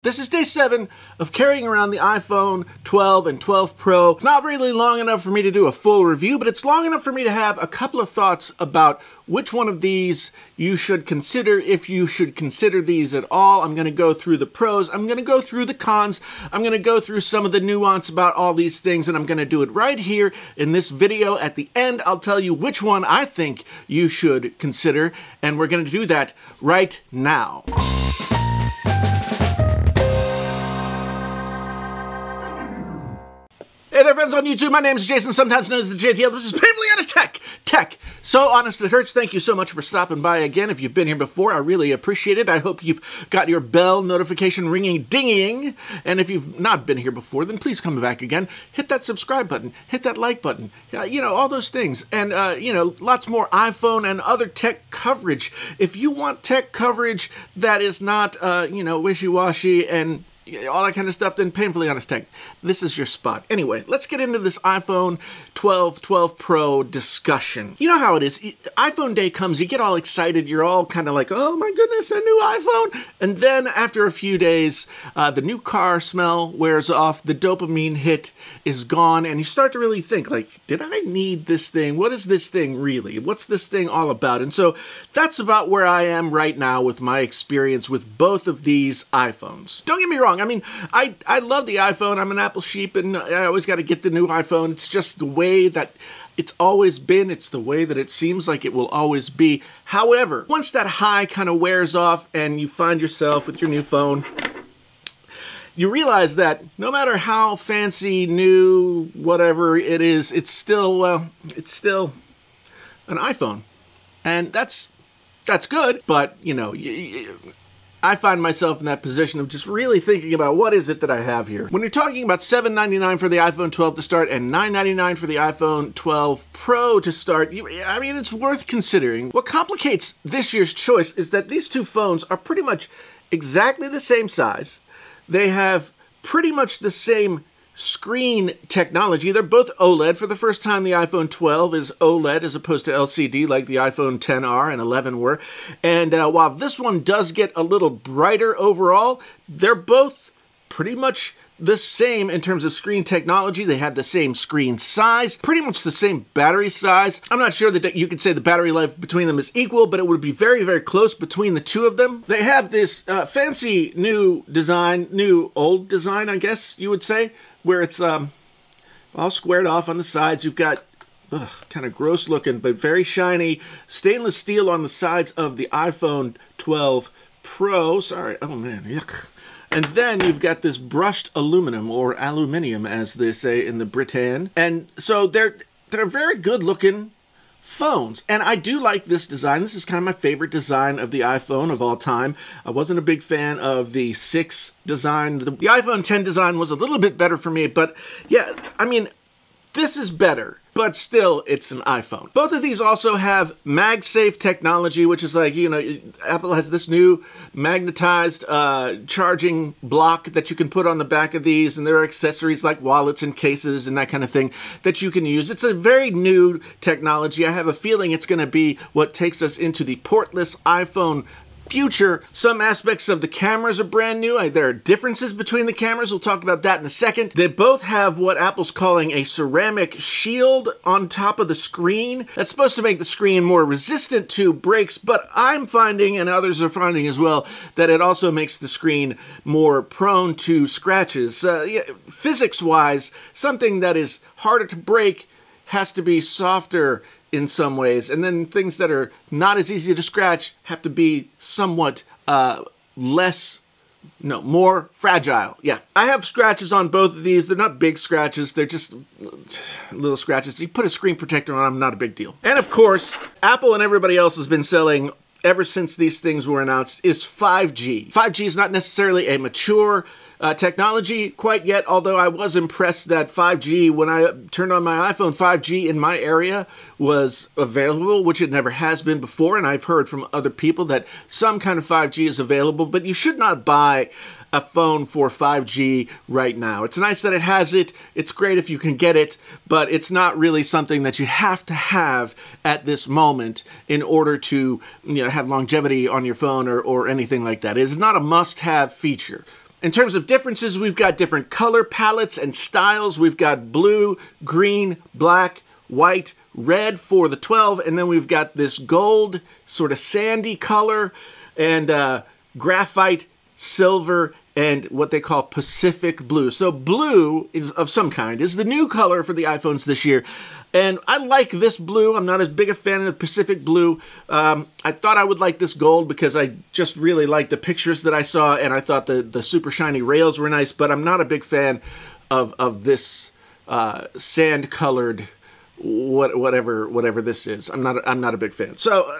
This is day 7 of carrying around the iPhone 12 and 12 Pro. It's not really long enough for me to do a full review, but it's long enough for me to have a couple of thoughts about which one of these you should consider, if you should consider these at all. I'm going to go through the pros, I'm going to go through the cons, I'm going to go through some of the nuance about all these things, and I'm going to do it right here in this video. At the end, I'll tell you which one I think you should consider, and we're going to do that right now. Hey there, friends on YouTube. My name is Jason, sometimes known as the JTL. This is Painfully Honest Tech. So honest it hurts. Thank you so much for stopping by again. If you've been here before, I really appreciate it. I hope you've got your bell notification ringing, dinging. And if you've not been here before, then please come back again. Hit that subscribe button. Hit that like button. You know, all those things. And, you know, lots more iPhone and other tech coverage. If you want tech coverage that is not, you know, wishy-washy and all that kind of stuff, then Painfully Honest Tech, this is your spot. Anyway, let's get into this iPhone 12 Pro discussion. You know how it is. iPhone day comes, you get all excited, you're all kind of like, oh my goodness, a new iPhone. And then after a few days, the new car smell wears off, the dopamine hit is gone, and you start to really think, like, did I need this thing? What is this thing really? What's this thing all about? And so that's about where I am right now with my experience with both of these iPhones. Don't get me wrong. I mean, I love the iPhone. I'm an Apple sheep, and I always got to get the new iPhone. It's just the way that it's always been. It's the way that it seems like it will always be. However, once that high kind of wears off and you find yourself with your new phone, you realize that no matter how fancy, new, whatever it is, it's still, well, it's still an iPhone. And that's good, but, you know, I find myself in that position of just really thinking about what is it that I have here. When you're talking about $799 for the iPhone 12 to start and $999 for the iPhone 12 Pro to start, I mean, it's worth considering. What complicates this year's choice is that these two phones are pretty much exactly the same size. They have pretty much the same screen technology. They're both OLED. For the first time, the iPhone 12 is OLED as opposed to LCD like the iPhone XR and 11 were. And while this one does get a little brighter overall, they're both pretty much the same in terms of screen technology. They have the same screen size, pretty much the same battery size. I'm not sure that you could say the battery life between them is equal, but it would be very, very close between the two of them. They have this fancy new design, new old design, I guess you would say, where it's all squared off on the sides. You've got kind of gross looking, but very shiny stainless steel on the sides of the iPhone 12 Pro. Sorry, oh man, yuck. And then you've got this brushed aluminum, or aluminium as they say in the Britain. And so they're very good looking phones. And I do like this design. This is kind of my favorite design of the iPhone of all time. I wasn't a big fan of the 6 design. The iPhone 10 design was a little bit better for me, but yeah, I mean, this is better. But still, it's an iPhone. Both of these also have MagSafe technology, which is like, you know, Apple has this new magnetized charging block that you can put on the back of these, and there are accessories like wallets and cases and that kind of thing that you can use. It's a very new technology. I have a feeling it's going to be what takes us into the portless iPhone future. Some aspects of the cameras are brand new. There are differences between the cameras. We'll talk about that in a second. They both have what Apple's calling a ceramic shield on top of the screen. That's supposed to make the screen more resistant to breaks, but I'm finding, and others are finding as well, that it also makes the screen more prone to scratches. Physics-wise, something that is harder to break has to be softer in some ways, and then things that are not as easy to scratch have to be somewhat more fragile. Yeah, I have scratches on both of these. They're not big scratches, they're just little scratches. You put a screen protector on them, not a big deal. And of course, Apple and everybody else has been selling ever since these things were announced is 5G. 5G is not necessarily a mature technology quite yet, although I was impressed that 5G, when I turned on my iPhone, 5G in my area was available, which it never has been before, and I've heard from other people that some kind of 5G is available, but you should not buy a phone for 5G right now. It's nice that it has it. It's great if you can get it, but it's not really something that you have to have at this moment in order to, you know, have longevity on your phone or anything like that. It is not a must-have feature. In terms of differences, we've got different color palettes and styles. We've got blue, green, black, white, red for the 12, and then we've got this gold, sort of sandy color, and graphite, silver, and what they call Pacific blue. So blue is, of some kind, is the new color for the iPhones this year. And I like this blue. I'm not as big a fan of the Pacific blue. I thought I would like this gold because I just really liked the pictures that I saw, and I thought the super shiny rails were nice, but I'm not a big fan of this sand-colored whatever this is. I'm not a big fan. So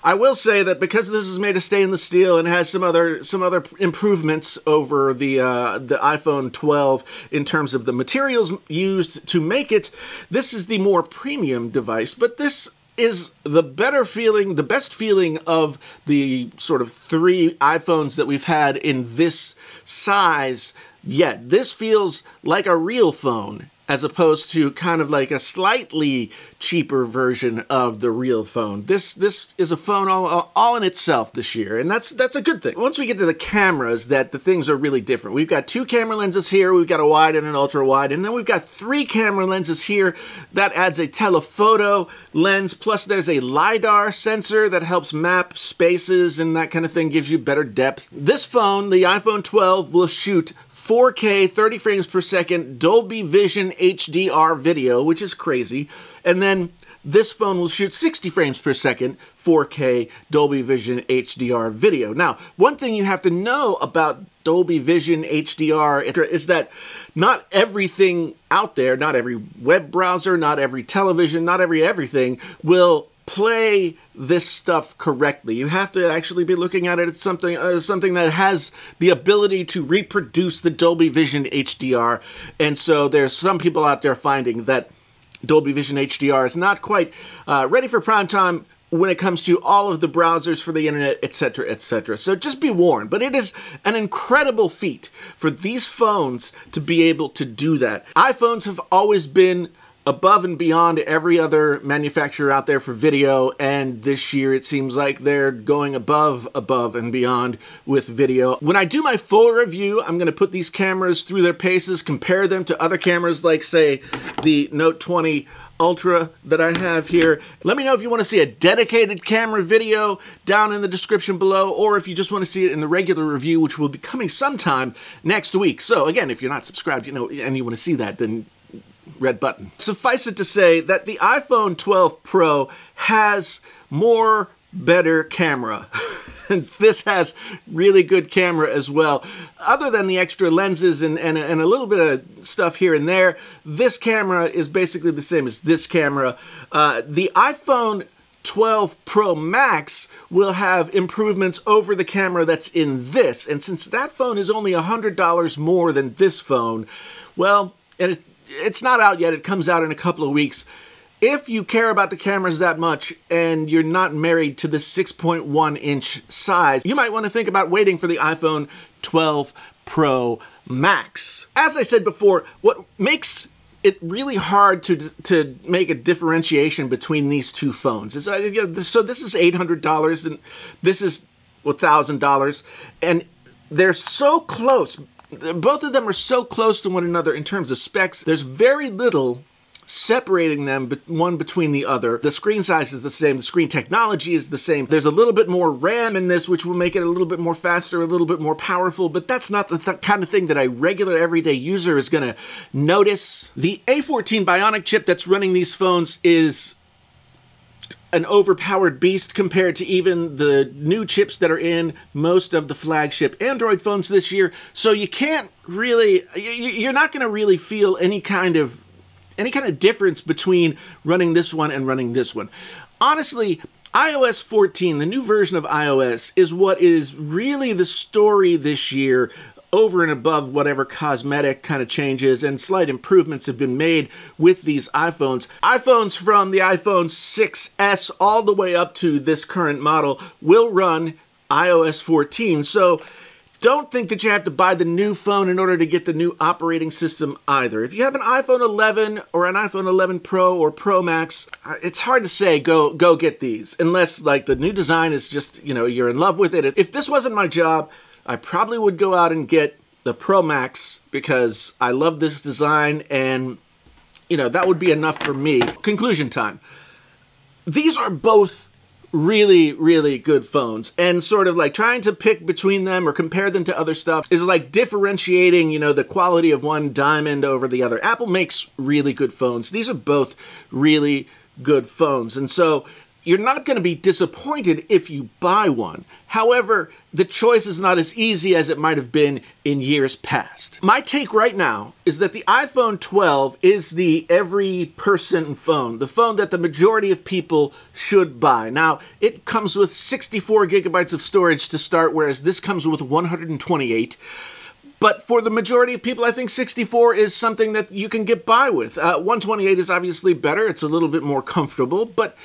I will say that because this is made of stainless steel and has some other improvements over the iPhone 12 in terms of the materials used to make it, this is the more premium device. But this is the best feeling of the sort of 3 iPhones that we've had in this size yet. This feels like a real phone, as opposed to kind of like a slightly cheaper version of the real phone. This is a phone all in itself this year, and that's a good thing. Once we get to the cameras, the things are really different. We've got 2 camera lenses here, we've got a wide and an ultra wide, and then we've got 3 camera lenses here. That adds a telephoto lens, plus there's a LiDAR sensor that helps map spaces and that kind of thing, gives you better depth. This phone, the iPhone 12, will shoot 4K 30 frames per second Dolby Vision HDR video, which is crazy. And then this phone will shoot 60 frames per second 4K Dolby Vision HDR video. Now, one thing you have to know about Dolby Vision HDR is that not everything out there, not every web browser, not every television, not everything will play this stuff correctly. You have to actually be looking at it as something that has the ability to reproduce the Dolby Vision HDR. And so there's some people out there finding that Dolby Vision HDR is not quite ready for prime time when it comes to all of the browsers for the internet, etc., etc. So just be warned. But it is an incredible feat for these phones to be able to do that. iPhones have always been above and beyond every other manufacturer out there for video, and this year it seems like they're going above and beyond with video. When I do my full review, I'm going to put these cameras through their paces, compare them to other cameras like, say, the Note 20 Ultra that I have here. Let me know if you want to see a dedicated camera video down in the description below, or if you just want to see it in the regular review, which will be coming sometime next week. So again, if you're not subscribed, and you want to see that, then red button. Suffice it to say that the iPhone 12 Pro has better camera. And this has really good camera as well. Other than the extra lenses and a little bit of stuff here and there, this camera is basically the same as this camera. The iPhone 12 Pro Max will have improvements over the camera that's in this. And since that phone is only $100 more than this phone, well, and it's not out yet. It comes out in a couple of weeks. If you care about the cameras that much and you're not married to the 6.1-inch size, you might want to think about waiting for the iPhone 12 Pro Max. As I said before, what makes it really hard to make a differentiation between these two phones is, so this is $800 and this is $1,000, and they're so close. Both of them are so close to one another in terms of specs. There's very little separating them one between the other. The screen size is the same. The screen technology is the same. There's a little bit more RAM in this, which will make it a little bit more faster, a little bit more powerful, but that's not the kind of thing that a regular everyday user is going to notice. The A14 Bionic chip that's running these phones is an overpowered beast compared to even the new chips that are in most of the flagship Android phones this year. So you can't really, you're not going to really feel any kind of difference between running this one and running this one. Honestly, iOS 14, the new version of iOS, is what is really the story this year, over and above whatever cosmetic kind of changes and slight improvements have been made with these iPhones. iPhones from the iPhone 6S all the way up to this current model will run iOS 14. So don't think that you have to buy the new phone in order to get the new operating system either. If you have an iPhone 11 or an iPhone 11 Pro or Pro Max, it's hard to say go get these, unless like the new design is just, you're in love with it. If this wasn't my job, I probably would go out and get the Pro Max because I love this design, and you know, that would be enough for me. Conclusion time. These are both really, really good phones, and sort of like trying to pick between them or compare them to other stuff is like differentiating, you know, the quality of one diamond over the other. Apple makes really good phones. These are both really good phones, and so you're not going to be disappointed if you buy one. However, the choice is not as easy as it might have been in years past. My take right now is that the iPhone 12 is the every person phone, the phone that the majority of people should buy. Now, it comes with 64 gigabytes of storage to start, whereas this comes with 128. But for the majority of people, I think 64 is something that you can get by with. 128 is obviously better. It's a little bit more comfortable, but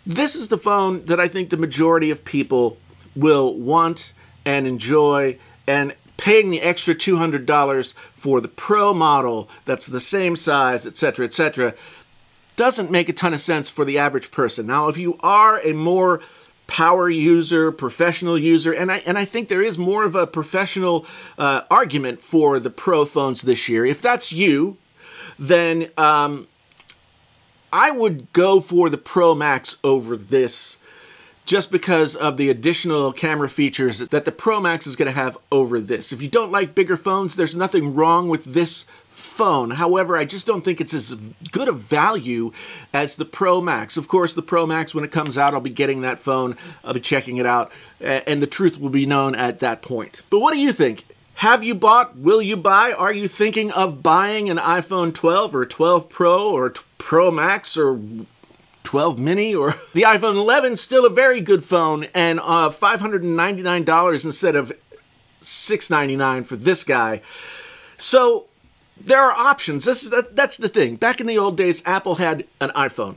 this is the phone that I think the majority of people will want and enjoy, and paying the extra $200 for the Pro model that's the same size, etc., doesn't make a ton of sense for the average person. Now, if you are a more power user, professional user, and I think there is more of a professional argument for the Pro phones this year, if that's you, then I would go for the Pro Max over this, just because of the additional camera features that the Pro Max is going to have over this. If you don't like bigger phones, there's nothing wrong with this phone. However, I just don't think it's as good a value as the Pro Max. Of course, the Pro Max, when it comes out, I'll be getting that phone, I'll be checking it out, and the truth will be known at that point. But what do you think? Have you bought? Will you buy? Are you thinking of buying an iPhone 12 or 12 Pro or Pro Max or 12 mini? Or the iPhone 11 still a very good phone, and $599 instead of $699 for this guy. So there are options. That's the thing. Back in the old days, Apple had an iPhone,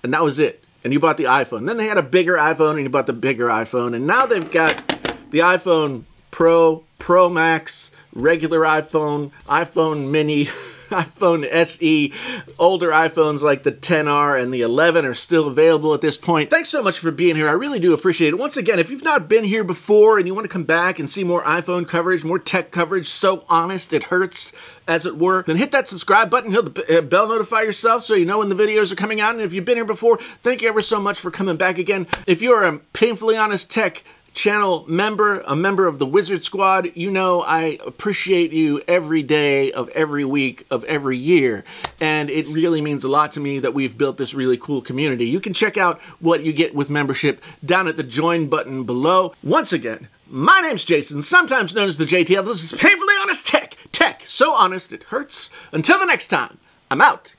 and that was it. And you bought the iPhone. Then they had a bigger iPhone, and you bought the bigger iPhone. And now they've got the iPhone Pro, Pro Max, regular iPhone, iPhone mini, iPhone SE. Older iPhones like the XR and the 11 are still available at this point. Thanks so much for being here. I really do appreciate it. Once again, if you've not been here before and you want to come back and see more iPhone coverage, more tech coverage, so honest it hurts, as it were, then hit that subscribe button, hit the bell, notify yourself so you know when the videos are coming out. And if you've been here before, thank you ever so much for coming back again. If you're a Painfully Honest Tech channel member, a member of the Wizard Squad, you know I appreciate you every day of every week of every year, and it really means a lot to me that we've built this really cool community. You can check out what you get with membership down at the join button below. Once again, my name's Jason, sometimes known as the JTL. This is Painfully Honest Tech. Tech so honest it hurts. Until the next time, I'm out.